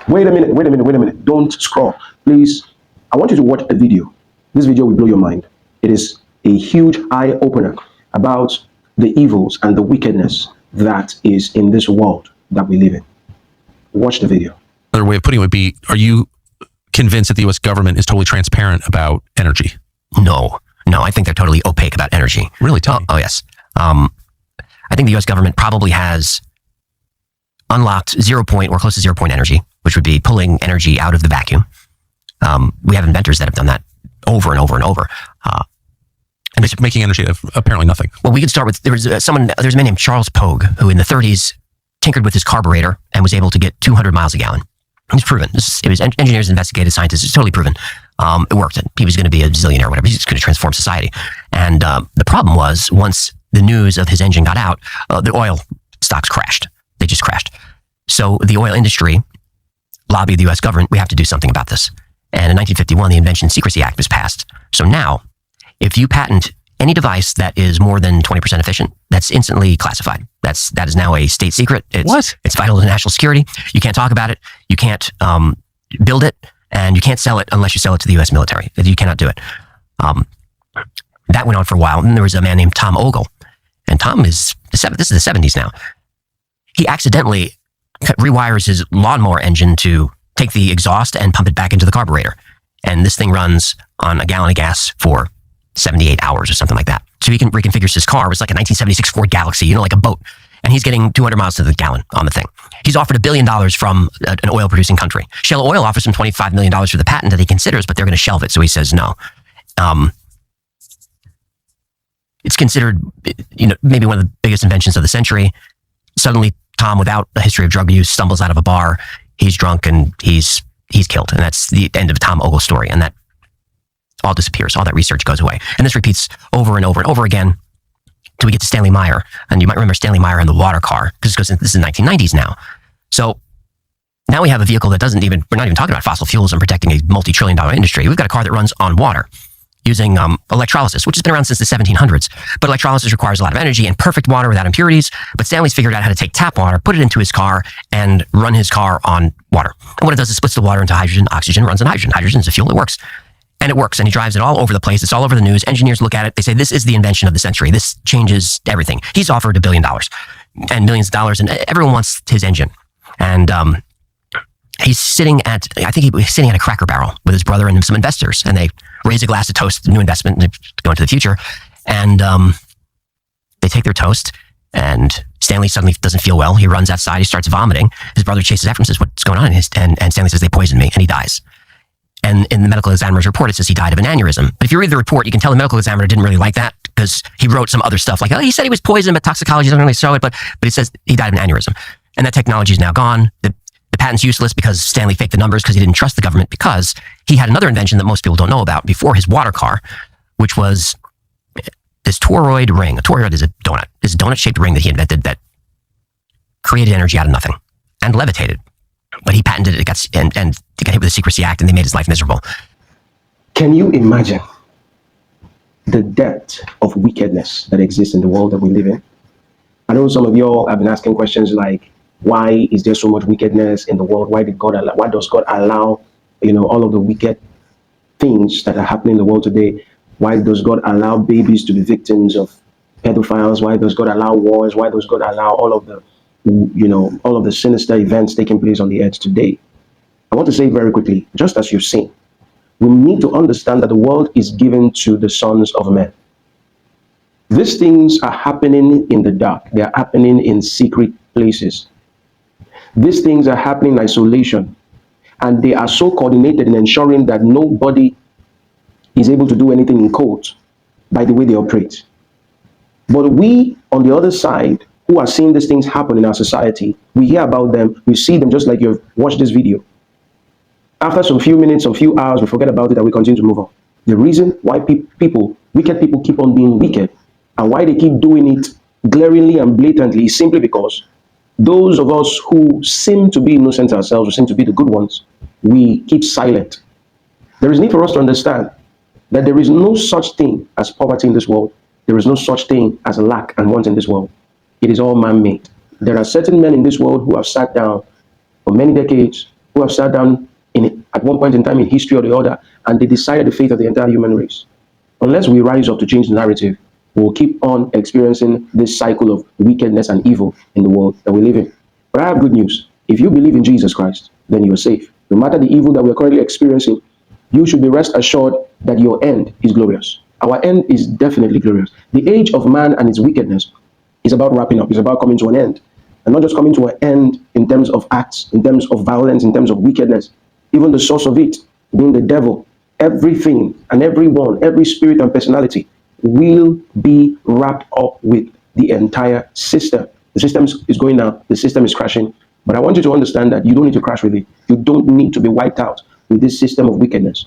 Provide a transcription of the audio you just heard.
Wait a minute. Don't scroll. Please, I want you to watch the video. This video will blow your mind. It is a huge eye-opener about the evils and the wickedness that is in this world that we live in. Watch the video. Another way of putting it would be, are you convinced that the U.S. government is totally transparent about energy? No, I think they're totally opaque about energy. Really? Tell me. Oh, yes. I think the U.S. government probably has unlocked 0 point or close to 0 point energy, which would be pulling energy out of the vacuum. We have inventors that have done that over and over and over. And making energy of apparently nothing. Well, we can start with, there's a man named Charles Pogue, who in the 30s tinkered with his carburetor and was able to get 200 miles a gallon. It's proven. It was engineers, investigative scientists. It's totally proven. It worked. He was going to be a zillionaire or whatever. He's going to transform society. And the problem was, once the news of his engine got out, the oil stocks crashed. They just crashed. So the oil industry lobbied the U.S. government. We have to do something about this. And in 1951, the Invention Secrecy Act was passed. So now, if you patent any device that is more than 20% efficient, that's instantly classified. That is now a state secret. It's vital to national security. You can't talk about it. You can't build it, and you can't sell it unless you sell it to the U.S. military. You cannot do it. That went on for a while. And then there was a man named Tom Ogle, and Tom is this is the 70s now. He accidentally rewires his lawnmower engine to take the exhaust and pump it back into the carburetor, and this thing runs on a gallon of gas for 78 hours or something like that. So he reconfigures his car. It's like a 1976 Ford Galaxy, like a boat. And he's getting 200 miles to the gallon on the thing. He's offered $1 billion from an oil-producing country. Shell Oil offers him $25 million for the patent that he considers, but they're going to shelve it. So he says no. It's considered, maybe one of the biggest inventions of the century. Suddenly, Tom, without a history of drug use, stumbles out of a bar. He's drunk and he's killed. And that's the end of Tom Ogle's story. And that all disappears. All that research goes away. And this repeats over and over and over again till we get to Stanley Meyer. And you might remember Stanley Meyer and the water car, because this is 1990s now. So now we have a vehicle that we're not even talking about fossil fuels and protecting a multi-trillion-dollar industry. We've got a car that runs on water using electrolysis, which has been around since the 1700s. But electrolysis requires a lot of energy and perfect water without impurities. But Stanley's figured out how to take tap water, put it into his car, and run his car on water. And what it does is splits the water into hydrogen. Oxygen runs on hydrogen. Hydrogen is a fuel. It works. And it works, and he drives it all over the place. It's all over the news. Engineers look at it. They say, this is the invention of the century. This changes everything. He's offered $1 billion and millions of dollars, and everyone wants his engine. And he's sitting at a Cracker Barrel with his brother and some investors, and they raise a glass to toast the new investment and go into the future. And they take their toast, and Stanley suddenly doesn't feel well. He runs outside. He starts vomiting. His brother chases after him and says, what's going on? And Stanley says, they poisoned me, and he dies. And in the medical examiner's report, it says he died of an aneurysm. But if you read the report, you can tell the medical examiner didn't really like that, because he wrote some other stuff like, he said he was poisoned, but toxicology doesn't really show it. But it says he died of an aneurysm. And that technology is now gone. The patent's useless because Stanley faked the numbers because he didn't trust the government, because he had another invention that most people don't know about before his water car, which was this toroid ring. A toroid is a donut. This donut-shaped ring that he invented that created energy out of nothing and levitated. But he patented it, and got hit with the Secrecy Act, and they made his life miserable. Can you imagine the depth of wickedness that exists in the world that we live in? I know some of you all have been asking questions like, why is there so much wickedness in the world? Why does God allow, all of the wicked things that are happening in the world today? Why does God allow babies to be victims of pedophiles? Why does God allow wars? Why does God allow all of the sinister events taking place on the earth today? I want to say very quickly, just as you've seen, we need to understand that the world is given to the sons of men. These things are happening in the dark. They are happening in secret places. These things are happening in isolation, and they are so coordinated in ensuring that nobody is able to do anything in court by the way they operate. But we, on the other side, who are seeing these things happen in our society, we hear about them, we see them just like you've watched this video. After some few minutes or few hours, we forget about it and we continue to move on. The reason why wicked people keep on being wicked, and why they keep doing it glaringly and blatantly, is simply because those of us who seem to be innocent ourselves, who seem to be the good ones, we keep silent. There is need for us to understand that there is no such thing as poverty in this world. There is no such thing as lack and want in this world. It is all man-made. There are certain men in this world who have sat down for many decades who have sat down at one point in time in history or the other, and they decided the fate of the entire human race. Unless we rise up to change the narrative, we'll keep on experiencing this cycle of wickedness and evil in the world that we live in. But I have good news. If you believe in Jesus Christ, then you're safe. No matter the evil that we're currently experiencing, you should be rest assured that your end is glorious. Our end is definitely glorious. The age of man and its wickedness is about wrapping up. It's about coming to an end. And not just coming to an end in terms of acts, in terms of violence, in terms of wickedness. Even the source of it, being the devil, everything and everyone, every spirit and personality will be wrapped up with the entire system. The system is going down. The system is crashing. But I want you to understand that you don't need to crash with it. You don't need to be wiped out with this system of wickedness.